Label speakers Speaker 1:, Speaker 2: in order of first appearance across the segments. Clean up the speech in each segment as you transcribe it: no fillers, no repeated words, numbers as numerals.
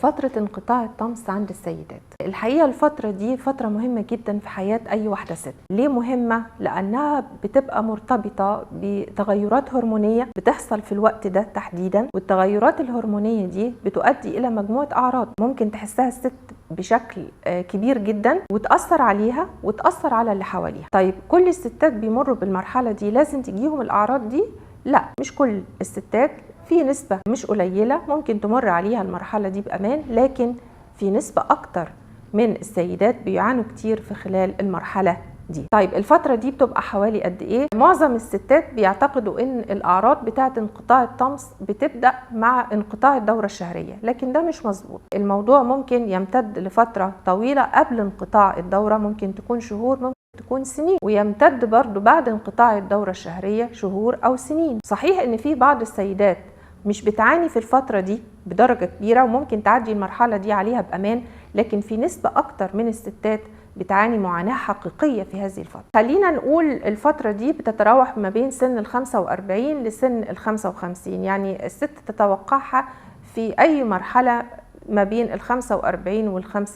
Speaker 1: فترة انقطاع الطمس عند السيدات. الحقيقة الفترة دي فترة مهمة جدا في حياة أي واحدة ست. ليه مهمة؟ لأنها بتبقى مرتبطة بتغيرات هرمونية بتحصل في الوقت ده تحديدا، والتغيرات الهرمونية دي بتؤدي إلى مجموعة أعراض ممكن تحسها الست بشكل كبير جدا وتأثر عليها وتأثر على اللي حواليها. طيب كل الستات بيمروا بالمرحلة دي لازم تجيهم الأعراض دي؟ لا، مش كل الستات، في نسبة مش قليلة ممكن تمر عليها المرحلة دي بأمان، لكن في نسبة أكتر من السيدات بيعانوا كتير في خلال المرحلة دي. طيب الفترة دي بتبقى حوالي قد إيه؟ معظم الستات بيعتقدوا إن الأعراض بتاعة انقطاع الطمس بتبدأ مع انقطاع الدورة الشهرية، لكن ده مش مظبوط. الموضوع ممكن يمتد لفترة طويلة قبل انقطاع الدورة، ممكن تكون شهور، ممكن تكون سنين، ويمتد برضو بعد انقطاع الدورة الشهرية شهور أو سنين. صحيح إن في بعض السيدات مش بتعاني في الفترة دي بدرجة كبيرة وممكن تعدي المرحلة دي عليها بأمان، لكن في نسبة أكتر من الستات بتعاني معاناة حقيقية في هذه الفترة. خلينا نقول الفترة دي بتتراوح ما بين سن 45 لسن 55، يعني الست تتوقعها في أي مرحلة ما بين 45 وال55.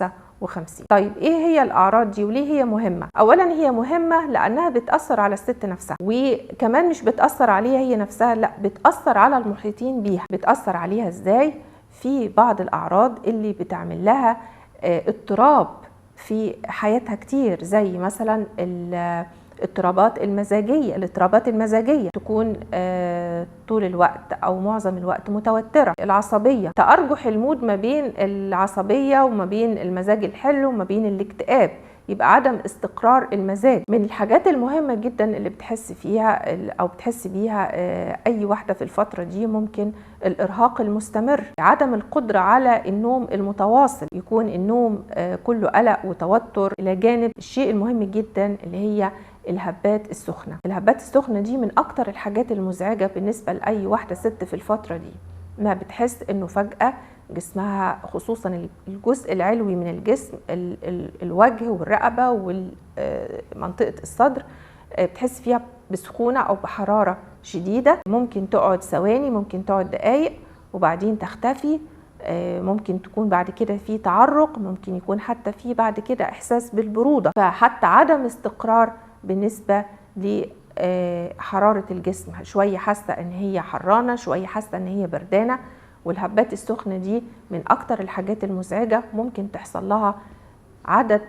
Speaker 1: طيب ايه هي الاعراض دي وليه هي مهمه؟ اولا هي مهمه لانها بتاثر على الست نفسها، وكمان مش بتاثر عليها هي نفسها، لا، بتاثر على المحيطين بيها. بتاثر عليها ازاي؟ في بعض الاعراض اللي بتعمل لها اضطراب في حياتها كتير، زي مثلا الاضطرابات المزاجيه تكون طول الوقت او معظم الوقت متوتره. العصبيه، تأرجح المود ما بين العصبيه وما بين المزاج الحلو وما بين الاكتئاب، يبقى عدم استقرار المزاج. من الحاجات المهمه جدا اللي بتحس بيها اي واحده في الفتره دي ممكن الارهاق المستمر، عدم القدره على النوم المتواصل، يكون النوم كله قلق وتوتر، الى جانب الشيء المهم جدا اللي هي الهبات السخنة. الهبات السخنة دي من أكتر الحاجات المزعجة بالنسبة لأي واحدة ست في الفترة دي، ما بتحس إنه فجأة جسمها، خصوصا الجزء العلوي من الجسم، الوجه والرقبة ومنطقة الصدر، بتحس فيها بسخونة أو بحرارة شديدة، ممكن تقعد ثواني، ممكن تقعد دقايق وبعدين تختفي. ممكن تكون بعد كده في تعرق، ممكن يكون حتى في بعد كده إحساس بالبرودة، فحتى عدم استقرار بالنسبة لحرارة الجسم، شوية حاسة ان هي حرانة، شوية حاسة ان هي بردانة. والهبات السخنة دي من اكتر الحاجات المزعجة، ممكن تحصل لها عدد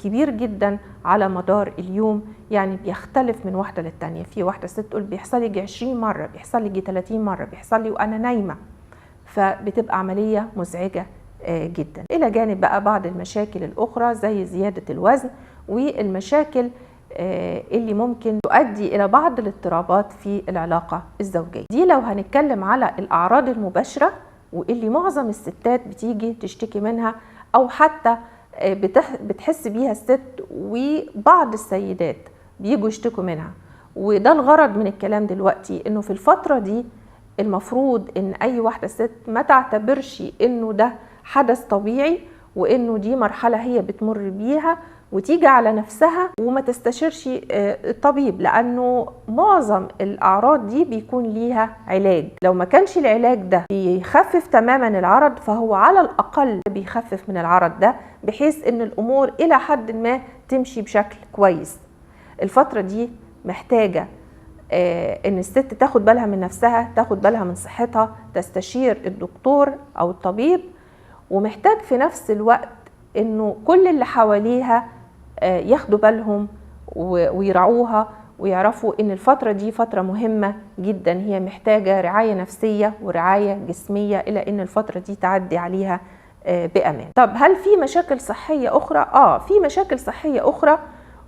Speaker 1: كبير جدا على مدار اليوم، يعني بيختلف من واحدة للتانية. في واحدة ست تقول بيحصل لي 20 مرة، بيحصل لي 30 مرة، بيحصل لي وانا نايمة، فبتبقى عملية مزعجة جدا. الى جانب بقى بعض المشاكل الاخرى زي زيادة الوزن والمشاكل اللي ممكن تؤدي إلى بعض الاضطرابات في العلاقة الزوجية. دي لو هنتكلم على الأعراض المباشرة واللي معظم الستات بتيجي تشتكي منها أو حتى بتحس بيها الست، وبعض السيدات بيجوا يشتكوا منها. وده الغرض من الكلام دلوقتي، إنه في الفترة دي المفروض إن أي واحدة ست ما تعتبرش إنه ده حدث طبيعي وإنه دي مرحلة هي بتمر بيها وتيجي على نفسها وما تستشيرش الطبيب، لأنه معظم الأعراض دي بيكون ليها علاج. لو ما كانش العلاج ده بيخفف تماما العرض، فهو على الأقل بيخفف من العرض ده بحيث إن الأمور إلى حد ما تمشي بشكل كويس. الفترة دي محتاجة إن الست تاخد بالها من نفسها، تاخد بالها من صحتها، تستشير الدكتور أو الطبيب، ومحتاج في نفس الوقت إنه كل اللي حواليها ياخدوا بالهم ويرعوها ويعرفوا ان الفترة دي فترة مهمة جدا، هي محتاجة رعاية نفسية ورعاية جسمية الى ان الفترة دي تعدي عليها بأمان. طب هل في مشاكل صحية اخرى؟ في مشاكل صحية اخرى،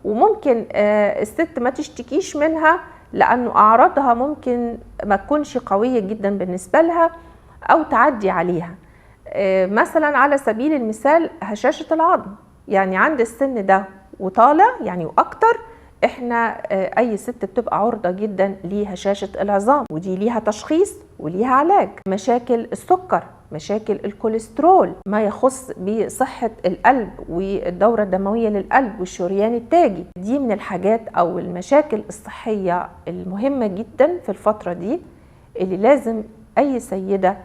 Speaker 1: وممكن الست ما تشتكيش منها لانه اعراضها ممكن ما تكونش قوية جدا بالنسبة لها او تعدي عليها. مثلا على سبيل المثال هشاشة العظم، يعني عند السن ده وطالع يعني واكتر، احنا اي ست بتبقى عرضة جدا لهشاشة العظام، ودي ليها تشخيص وليها علاج. مشاكل السكر، مشاكل الكوليسترول، ما يخص بصحة القلب والدورة الدموية للقلب والشريان التاجي، دي من الحاجات او المشاكل الصحية المهمة جدا في الفترة دي اللي لازم اي سيدة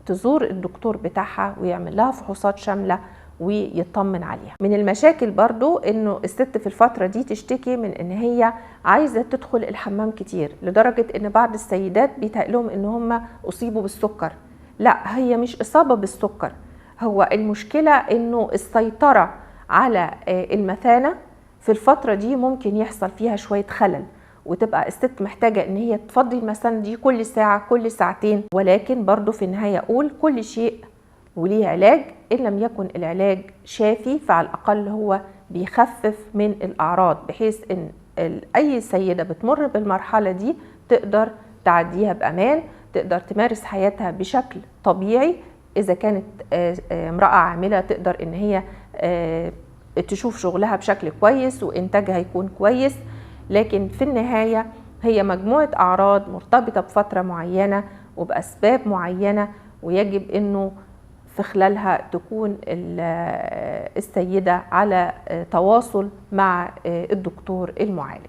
Speaker 1: تزور الدكتور بتاعها ويعمل لها فحوصات شاملة ويطمن عليها. من المشاكل برضو انه الست في الفترة دي تشتكي من ان هي عايزة تدخل الحمام كتير، لدرجة ان بعض السيدات بيتقلهم ان هم اصيبوا بالسكر. لا، هي مش اصابة بالسكر، هو المشكلة انه السيطرة على المثانة في الفترة دي ممكن يحصل فيها شوية خلل، وتبقى الست محتاجة ان هي تفضي المثانة دي كل ساعة كل ساعتين. ولكن برضو في النهاية اقول كل شيء وليه علاج، إن لم يكن العلاج شافي فعلى الأقل هو بيخفف من الأعراض، بحيث إن أي سيدة بتمر بالمرحلة دي تقدر تعديها بأمان، تقدر تمارس حياتها بشكل طبيعي. إذا كانت امرأة عاملة تقدر إن هي تشوف شغلها بشكل كويس وإنتاجها يكون كويس. لكن في النهاية هي مجموعة أعراض مرتبطة بفترة معينة وبأسباب معينة، ويجب إنه في خلالها تكون السيدة على تواصل مع الدكتور المعالج.